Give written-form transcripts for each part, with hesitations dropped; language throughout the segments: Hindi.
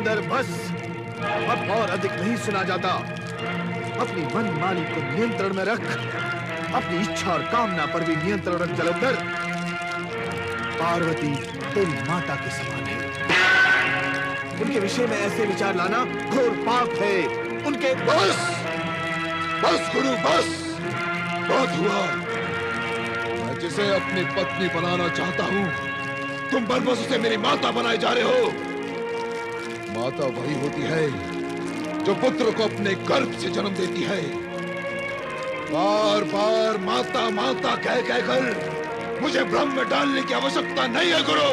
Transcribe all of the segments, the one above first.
जलंधर बस, अब और अधिक नहीं सुना जाता। अपनी मन मानी को नियंत्रण में रख, अपनी इच्छा और कामना पर भी नियंत्रण रख जलंधर। पार्वती तेरी माता के समान है, उनके विषय में ऐसे विचार लाना घोर पाप है। उनके बस बस गुरु बस, बहुत हुआ। मैं जिसे अपनी पत्नी बनाना चाहता हूँ, तुम बस उसे मेरी माता बनाए जा रहे हो। माता वही होती है जो पुत्र को अपने गर्भ से जन्म देती है। बार बार माता माता कह कहकर मुझे भ्रम में डालने की आवश्यकता नहीं है गुरु।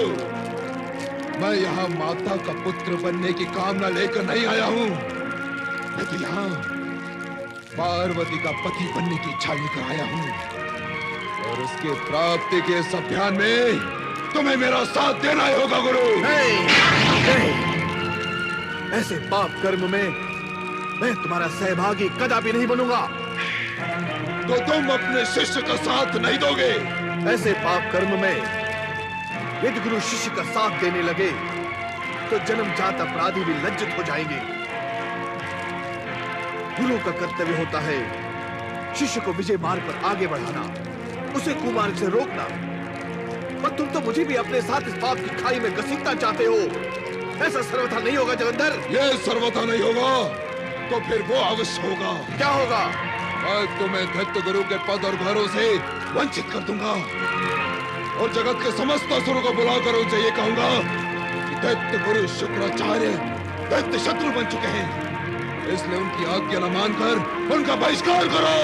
मैं यहाँ माता का पुत्र बनने की कामना लेकर नहीं आया हूँ, मैं तो यहाँ पार्वती का पति बनने की इच्छा लेकर आया हूँ। और उसके प्राप्ति के इस अभियान में तुम्हें मेरा साथ देना ही होगा गुरु। नहीं, नहीं। ऐसे पाप कर्म में मैं तुम्हारा सहभागी कदापि नहीं बनूंगा। तो तुम अपने शिष्य का साथ नहीं दोगे? ऐसे पाप कर्म में यदि गुरु शिष्य का साथ देने लगे तो जन्मजात अपराधी भी लज्जित हो जाएंगे। गुरु का कर्तव्य होता है शिष्य को विजय मार्ग पर आगे बढ़ाना, उसे कुमार्ग से रोकना। पर तुम तो मुझे भी अपने साथ इस पाप की खाई में घसीटना चाहते हो। ऐसा सर्वथा नहीं होगा जलंधर। ये सर्वथा नहीं होगा तो फिर वो अवश्य होगा। क्या होगा? मैं तुम्हें दैत्य गुरु के पद और घरों से वंचित कर दूंगा और जगत के समस्त असुरों को बुलाकर उनसे ये कहूंगा कि दैत्य गुरु शुक्राचार्य दैत्य शत्रु बन चुके हैं, इसलिए उनकी आज्ञा न मानकर उनका बहिष्कार करो।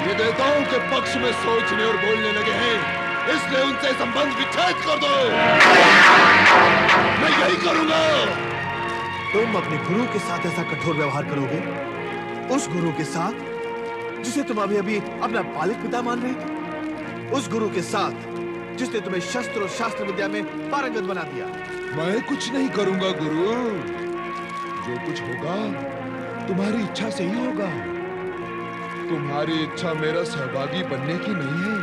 ये देवताओं के पक्ष में सोचने और बोलने लगे हैं, इसलिए उनसे संबंध विच्छेद कर दो। मैं यही करूंगा। तुम अपने गुरु के साथ ऐसा कठोर व्यवहार करोगे? उस गुरु के साथ जिसे तुम अभी अभी अपना पालक पिता मान रहे थे? उस गुरु के साथ जिसने तुम्हें शस्त्र और शास्त्र विद्या में पारंगत बना दिया? मैं कुछ नहीं करूंगा गुरु, जो कुछ होगा तुम्हारी इच्छा से ही होगा। तुम्हारी इच्छा मेरा सहभागी बनने की नहीं है,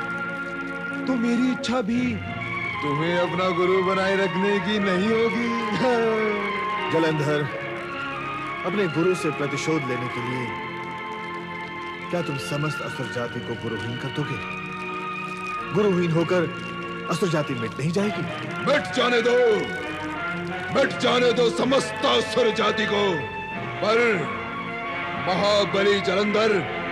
तो मेरी इच्छा भी तुम्हें अपना गुरु बनाए रखने की नहीं होगी। जलंधर, अपने गुरु से प्रतिशोध लेने के लिए क्या तुम समस्त असुर जाति को गुरुहीन कर दोगे? गुरुहीन होकर असुर जाति मिट नहीं जाएगी? मिट जाने दो समस्त असुर जाति को, पर महाबली जलंधर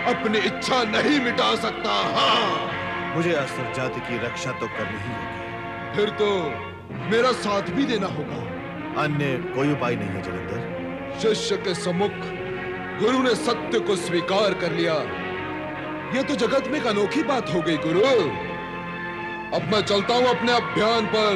अपनी इच्छा नहीं मिटा सकता। हाँ, मुझे असुर जाति की रक्षा तो करनी ही होगी। फिर तो मेरा साथ भी देना होगा। अन्य कोई उपाय नहीं है जलंधर। शिष्य के सम्मुख गुरु ने सत्य को स्वीकार कर लिया, यह तो जगत में एक अनोखी बात हो गई गुरु। अब मैं चलता हूं अपने अभियान पर।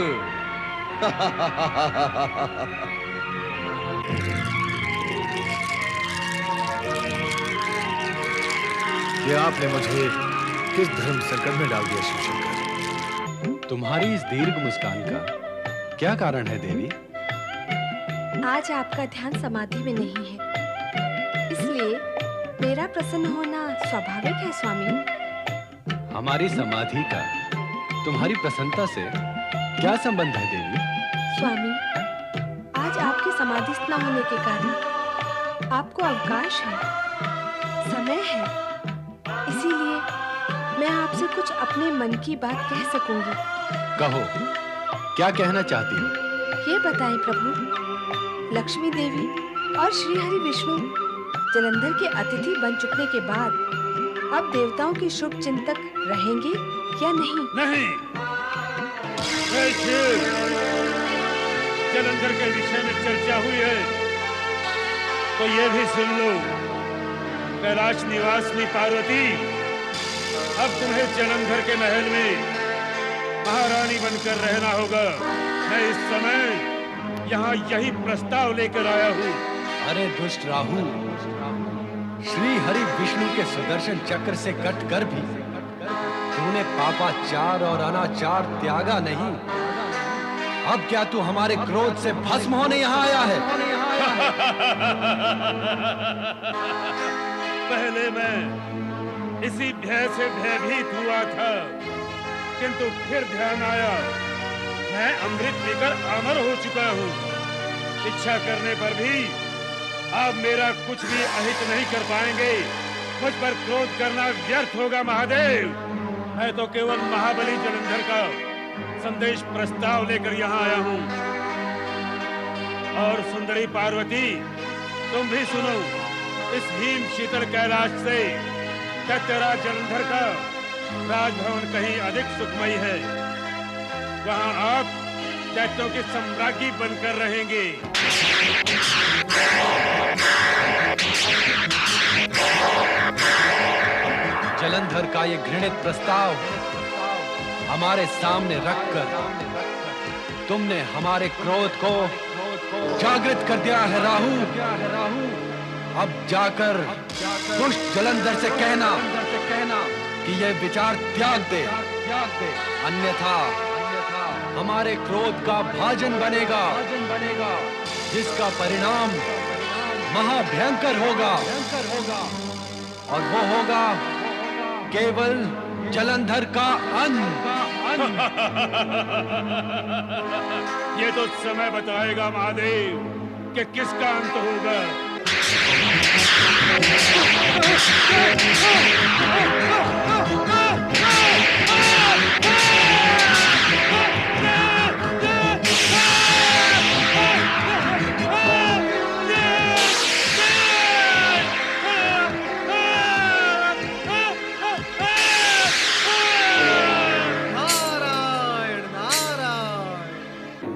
ये आपने मुझे किस धर्म संकट में डाल दिया शिव शंकर? तुम्हारी इस दीर्घ मुस्कान का क्या कारण है देवी? आज आपका ध्यान समाधि में नहीं है, इसलिए मेरा प्रसन्न होना स्वाभाविक है स्वामी। हमारी समाधि का तुम्हारी प्रसन्नता से क्या संबंध है देवी? स्वामी, आज आपकी समाधिस्थ न होने के कारण आपको अवकाश है, समय है, इसीलिए मैं आपसे कुछ अपने मन की बात कह सकूंगी। कहो, क्या कहना चाहती हो? ये बताएं प्रभु, लक्ष्मी देवी और श्री हरि विष्णु जलंधर के अतिथि बन चुकने के बाद अब देवताओं के शुभ चिंतक रहेंगे या नहीं? नहीं। जलंधर के विषय में चर्चा हुई है तो ये भी सुन लो, कैलाश निवासिनी पार्वती, अब तुम्हें जलंधर के महल में महारानी बनकर रहना होगा। मैं इस समय यहाँ यही प्रस्ताव लेकर आया हूँ। अरे दुष्ट राहुल, श्री हरि विष्णु के सुदर्शन चक्र से कटकर भी तूने पापाचार और अनाचार त्यागा नहीं। अब क्या तू हमारे क्रोध से भस्म होने यहाँ आया है? पहले मैं इसी भय से भयभीत हुआ था, किंतु फिर ध्यान आया मैं अमृत पीकर अमर हो चुका हूँ। इच्छा करने पर भी आप मेरा कुछ भी अहित नहीं कर पाएंगे। मुझ पर क्रोध करना व्यर्थ होगा महादेव। मैं तो केवल महाबली जलंधर का संदेश प्रस्ताव लेकर यहाँ आया हूँ। और सुंदरी पार्वती, तुम भी सुनो। इस हिम शीतल कैलाश से दैत्यराज जलंधर का राजभवन कहीं अधिक सुखमयी है। वहाँ आप दैत्यों की सम्राज्ञी बनकर रहेंगे। जलंधर का ये घृणित प्रस्ताव हमारे सामने रखकर तुमने हमारे क्रोध को जागृत कर दिया है राहु। अब जाकर दुष्ट जलंधर से कहना कि ये विचार त्याग दे, अन्यथा हमारे क्रोध का भाजन बनेगा, जिसका परिणाम महाभयंकर होगा। और वो होगा केवल जलंधर का अंत। ये तो समय बताएगा महादेव कि किसका अंत होगा।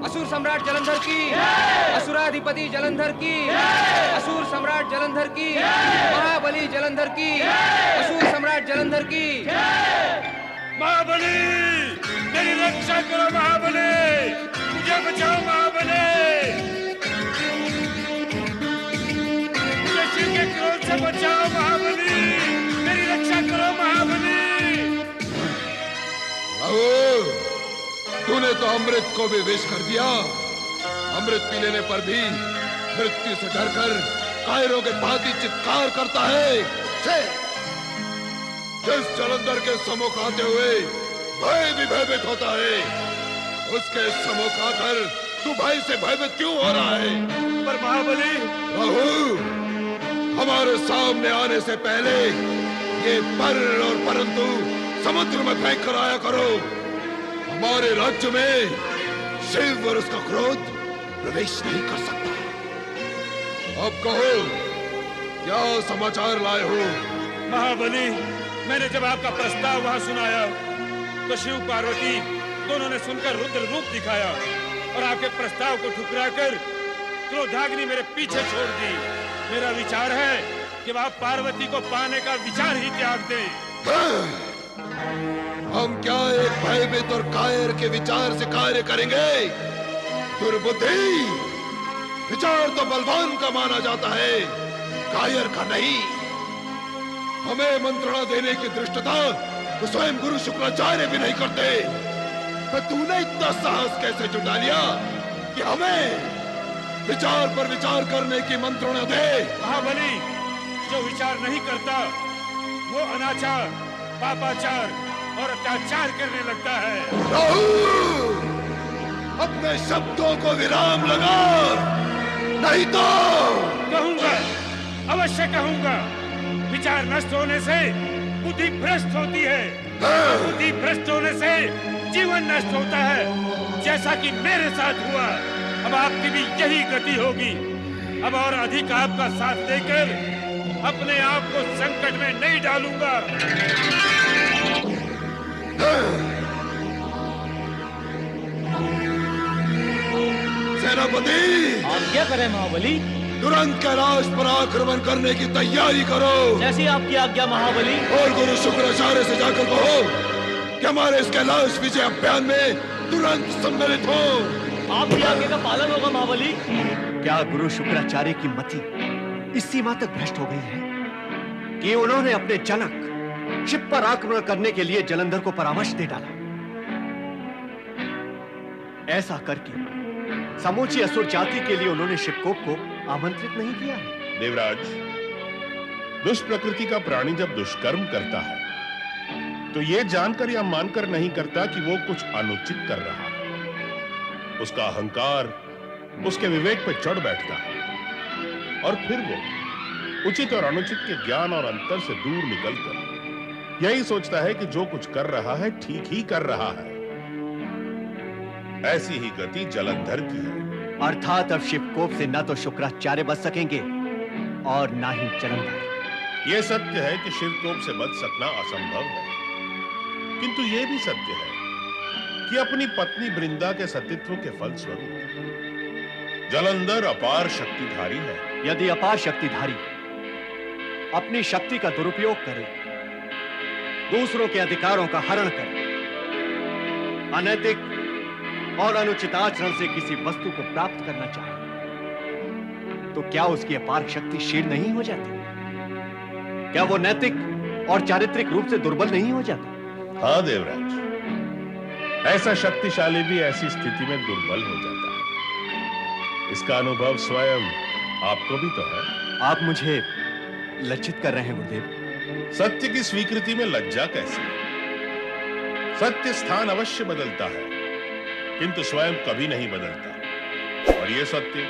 असुर सम्राट जलंधर की, असुराधिपति जलंधर की, असुर सम्राट जलंधर की, महाबली जलंधर की, असुर सम्राट जलंधर की। महाबली, मेरी रक्षा करो महाबली, मुझे बचाओ महाबली, मुझे शिव के क्रोध से बचाओ महाबली, मेरी रक्षा करो महाबली। तूने तो अमृत को भी विष कर दिया। अमृत पी लेने पर भी मृत्यु से डरकर कायरों के भांति चित्कार करता है। जिस जलंधर के सम्मुख आते हुए भय भी भयभीत होता है, उसके सम्मुख आकर तू भय से भयभीत क्यों हो रहा है? पर महाबली, राहु, हमारे सामने आने से पहले ये पर और परंतु समुद्र में फेंक कर आया करो। हमारे राज्य में शिव और उसका क्रोध प्रवेश नहीं कर सकता। अब कहो, क्या समाचार लाए हो? महाबली, मैंने जब आपका प्रस्ताव वहां सुनाया तो शिव पार्वती दोनों ने सुनकर रुद्र रूप दिखाया और आपके प्रस्ताव को ठुकराकर क्रोधाग्नि मेरे पीछे छोड़ दी। मेरा विचार है कि आप पार्वती को पाने का विचार ही त्याग दें। हम क्या एक भयभीत और कायर के विचार से कार्य करेंगे? दुर्बुद्धि! विचार तो बलवान का माना जाता है, कायर का नहीं। हमें मंत्रणा देने की धृष्टता तो स्वयं गुरु शुक्राचार्य भी नहीं करते। तो तूने इतना साहस कैसे जुटा लिया कि हमें विचार पर विचार करने की मंत्रणा दे? महाबली, जो विचार नहीं करता वो अनाचार, पापाचार और अत्याचार करने लगता है। राहु, अपने शब्दों को विराम लगा, नहीं तो कहूंगा, अवश्य कहूंगा। विचार नष्ट होने से बुद्धि भ्रष्ट होती है, बुद्धि भ्रष्ट होने से जीवन नष्ट होता है, जैसा कि मेरे साथ हुआ। अब आपकी भी यही गति होगी। अब और अधिक आपका साथ देकर अपने आप को संकट में नहीं डालूंगा। सेनापति, आप क्या करें महाबली? तुरंत कैलाश पर आक्रमण करने की तैयारी करो। जैसी आपकी आज्ञा महाबली। और गुरु शुक्राचार्य से जाकर कहो कि हमारे इस कैलाश विजय अभियान में तुरंत सम्मिलित हो। आपकी आज्ञा का पालन होगा महाबली। क्या गुरु शुक्राचार्य की मति इस सीमा तक भ्रष्ट हो गई है कि उन्होंने अपने जनक शिव पर आक्रमण करने के लिए जलंधर को परामर्श दे डाला? ऐसा करके समूची असुर जाति के लिए उन्होंने शिवकोप को आमंत्रित नहीं किया है। देवराज, दुष्ट प्रकृति का प्राणी जब दुष्कर्म करता है तो यह जानकर या मानकर नहीं करता कि वो कुछ अनुचित कर रहा है। उसका अहंकार उसके विवेक पर चढ़ बैठता है और फिर वो उचित और अनुचित के ज्ञान और अंतर से दूर निकलकर यही सोचता है कि जो कुछ कर रहा है ठीक ही कर रहा है। ऐसी ही गति जलंधर की है। अर्थात अब शिवकोप से न तो शुक्राचार्य बच सकेंगे और ना ही जलंधर। यह सत्य है कि शिवकोप से बच सकना असंभव है, किंतु यह भी सत्य है कि अपनी पत्नी वृंदा के सतीत्व के फलस्वरूप जलंधर अपार शक्तिधारी है। यदि अपार शक्तिधारी अपनी शक्ति का दुरुपयोग करे, दूसरों के अधिकारों का हरण करे, अनैतिक और अनुचित आचरण से किसी वस्तु को प्राप्त करना चाहे, तो क्या उसकी अपार शक्ति क्षीण नहीं हो जाती? क्या वो नैतिक और चारित्रिक रूप से दुर्बल नहीं हो जाता? हाँ देवराज, ऐसा शक्तिशाली भी ऐसी स्थिति में दुर्बल हो जाता है। इसका अनुभव स्वयं आपको भी तो है। आप मुझे लज्जित कर रहे हैं गुरुदेव। सत्य की स्वीकृति में लज्जा कैसी? सत्य स्थान अवश्य बदलता है, किंतु स्वयं कभी नहीं बदलता। और यह सत्य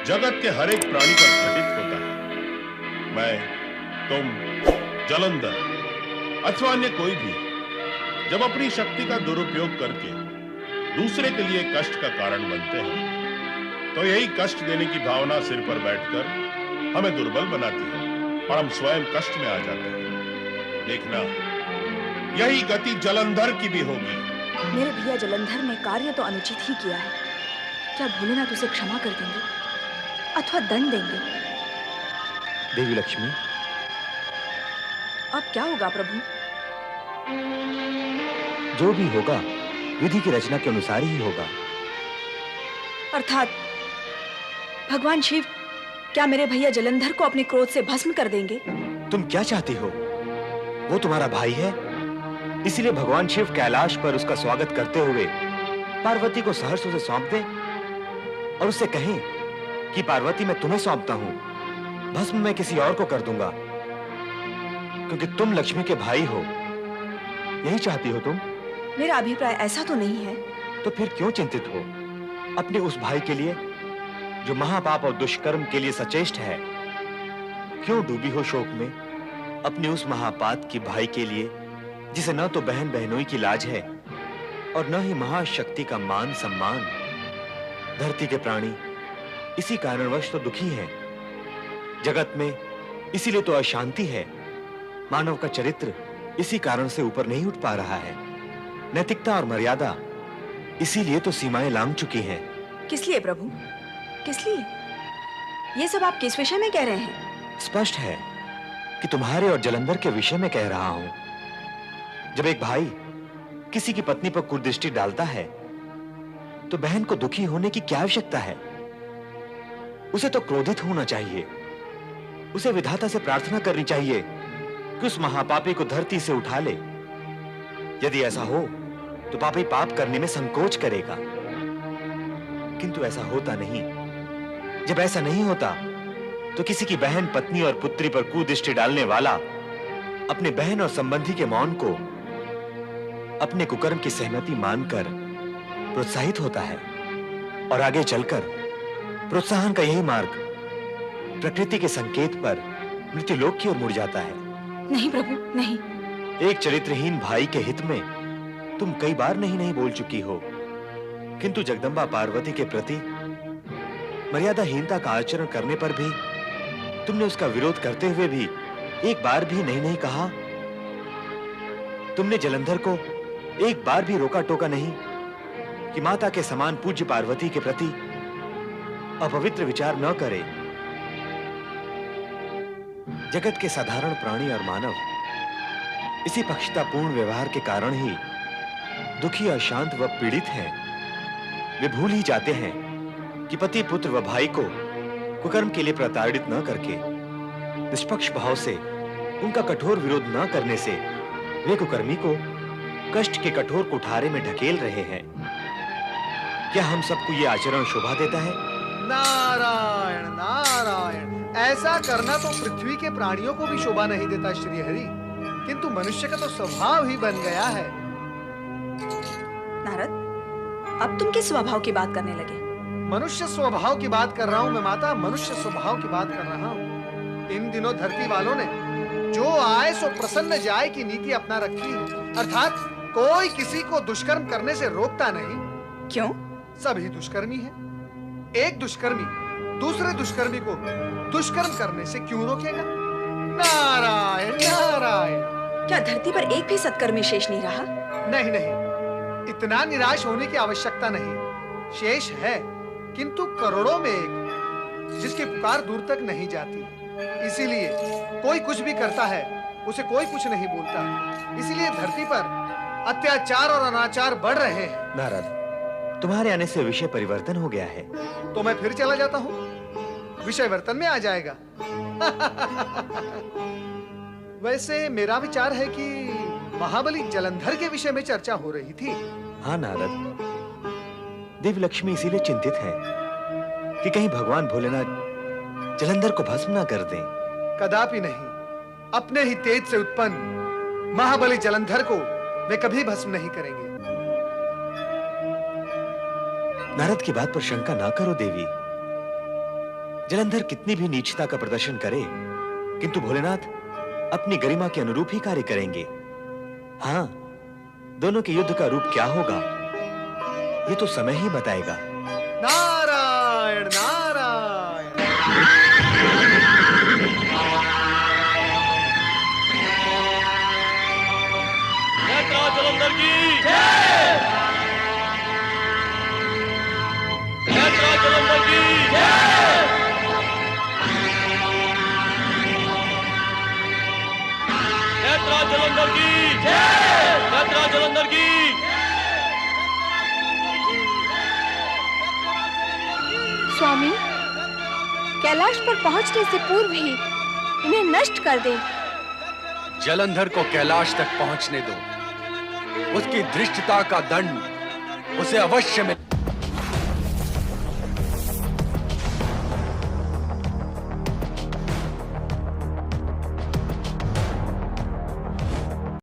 जगत के हर एक प्राणी पर घटित होता है। मैं, तुम, जलंधर अथवा अन्य कोई भी जब अपनी शक्ति का दुरुपयोग करके दूसरे के लिए कष्ट का कारण बनते हैं, तो यही कष्ट देने की भावना सिर पर बैठकर हमें दुर्बल बनाती है और हम स्वयं कष्ट में आ जाते हैं। देखना, यही गति जलंधर की भी होगी। मेरे भैया जलंधर ने कार्य तो अनुचित ही किया है। क्या भोलेनाथ उसे क्षमा कर देंगे अथवा दंड देंगे? देवी लक्ष्मी, अब क्या होगा प्रभु? जो भी होगा विधि की रचना के अनुसार ही होगा। अर्थात भगवान शिव क्या मेरे भैया जलंधर को अपने क्रोध से भस्म कर देंगे? तुम क्या चाहती हो? वो तुम्हारा भाई है, इसलिए भगवान शिव कैलाश पर उसका स्वागत करते हुए पार्वती को सहर्ष उसे सौंप दे और उससे कहें कि पार्वती मैं तुम्हें सौंपता हूं, भस्म मैं किसी और को कर दूंगा, क्योंकि तुम लक्ष्मी के भाई हो। यही चाहती हो तुम? मेरा अभिप्राय ऐसा तो नहीं है। तो फिर क्यों चिंतित हो अपने उस भाई के लिए जो महापाप और दुष्कर्म के लिए सचेष्ट है? क्यों डूबी हो शोक में अपने उस महापात की भाई के लिए जिसे न तो बहन बहनोई की लाज है और न ही महाशक्ति का मान सम्मान? धरती के प्राणी इसी कारणवश तो दुखी हैं। जगत में इसीलिए तो अशांति है। मानव का चरित्र इसी कारण से ऊपर नहीं उठ पा रहा है। नैतिकता और मर्यादा इसीलिए तो सीमाएं लांघ चुकी हैं। किस लिए प्रभु? किस लिए? ये सब आप किस विषय में कह रहे हैं? स्पष्ट है कि तुम्हारे और जलंधर के विषय में कह रहा हूं। जब एक भाई किसी की पत्नी पर कुदृष्टि डालता है, तो बहन को दुखी होने की क्या आवश्यकता है? उसे तो क्रोधित होना चाहिए। उसे विधाता से प्रार्थना करनी चाहिए कि उस महापापी को धरती से उठा ले। यदि ऐसा हो तो पापी पाप करने में संकोच करेगा, किंतु ऐसा होता नहीं। जब ऐसा नहीं होता तो किसी की बहन, पत्नी और पुत्री पर कुदृष्टि डालने वाला अपने बहन और संबंधी के मौन को अपने कुकर्म की सहमति मानकर प्रोत्साहित होता है और आगे चलकर प्रोत्साहन का यही मार्ग प्रकृति के संकेत पर मृत्युलोक की ओर मुड़ जाता है। नहीं प्रभु, नहीं। एक चरित्रहीन भाई के हित में तुम कई बार नहीं बोल चुकी हो, किंतु जगदंबा पार्वती के प्रति मर्यादाहीनता का आचरण करने पर भी तुमने उसका विरोध करते हुए भी एक बार भी नहीं कहा। तुमने जलंधर को एक बार भी रोका टोका नहीं कि माता के समान पूज्य पार्वती के प्रति अपवित्र विचार न करे। जगत के साधारण प्राणी और मानव इसी पक्षतापूर्ण व्यवहार के कारण ही दुखी, अशांत व पीड़ित हैं। वे भूल ही जाते हैं कि पति, पुत्र व भाई को कुकर्म के लिए प्रताड़ित न करके निष्पक्ष भाव से उनका कठोर विरोध न करने से वे कुकर्मी को कष्ट के कठोर कुठारे में ढकेल रहे हैं। क्या हम सबको ये आचरण शोभा देता है? नारायण नारायण, ऐसा करना तो पृथ्वी के प्राणियों को भी शोभा नहीं देता श्रीहरि, किंतु मनुष्य का तो स्वभाव ही बन गया है। नारद, अब तुम किस स्वभाव की बात करने लगे? मनुष्य स्वभाव की बात कर रहा हूं मैं माता, मनुष्य स्वभाव की बात कर रहा हूं। इन दिनों धरती वालों ने जो आए सो प्रसन्न जाए की नीति अपना रखी है, अर्थात कोई किसी को दुष्कर्म करने से रोकता नहीं। क्यों? सभी दुष्कर्मी हैं। एक दुष्कर्मी दूसरे दुष्कर्मी को दुष्कर्म करने से क्यों रोकेगा? नारायण नारायण। क्या धरती पर एक भी सत्कर्मी शेष नहीं रहा? नहीं नहीं, इतना निराश होने की आवश्यकता नहीं। शेष है, किंतु करोड़ों में एक, जिसकी पुकार दूर तक नहीं जाती। इसीलिए कोई कुछ भी करता है उसे कोई कुछ नहीं बोलता। इसीलिए धरती पर अत्याचार और अनाचार बढ़ रहे हैं। नारद, तुम्हारे आने से विषय परिवर्तन हो गया है। तो मैं फिर चला जाता हूँ, विषय वर्तन में आ जाएगा। वैसे मेरा विचार है कि महाबली जलंधर के विषय में चर्चा हो रही थी। हाँ नारद, देवी लक्ष्मी इसीलिए चिंतित है कि कहीं भगवान भोलेनाथ जलंधर को भस्म ना कर दें। कदापि नहीं। अपने ही तेज से उत्पन्न महाबली जलंधर को वे कभी भस्म नहीं करेंगे। नारद की बात पर शंका ना करो देवी। जलंधर कितनी भी नीचता का प्रदर्शन करे, किंतु भोलेनाथ अपनी गरिमा के अनुरूप ही कार्य करेंगे। हाँ, दोनों के युद्ध का रूप क्या होगा ये तो समय ही बताएगा। नारायण नारायण। जलंधर की जय। जलंधर की जय। जलंधर की जय। जलंधर की। स्वामी, कैलाश पर पहुंचने से पूर्व ही इन्हें नष्ट कर दें। जलंधर को कैलाश तक पहुंचने दो। उसकी धृष्टता का दंड उसे अवश्य मिले।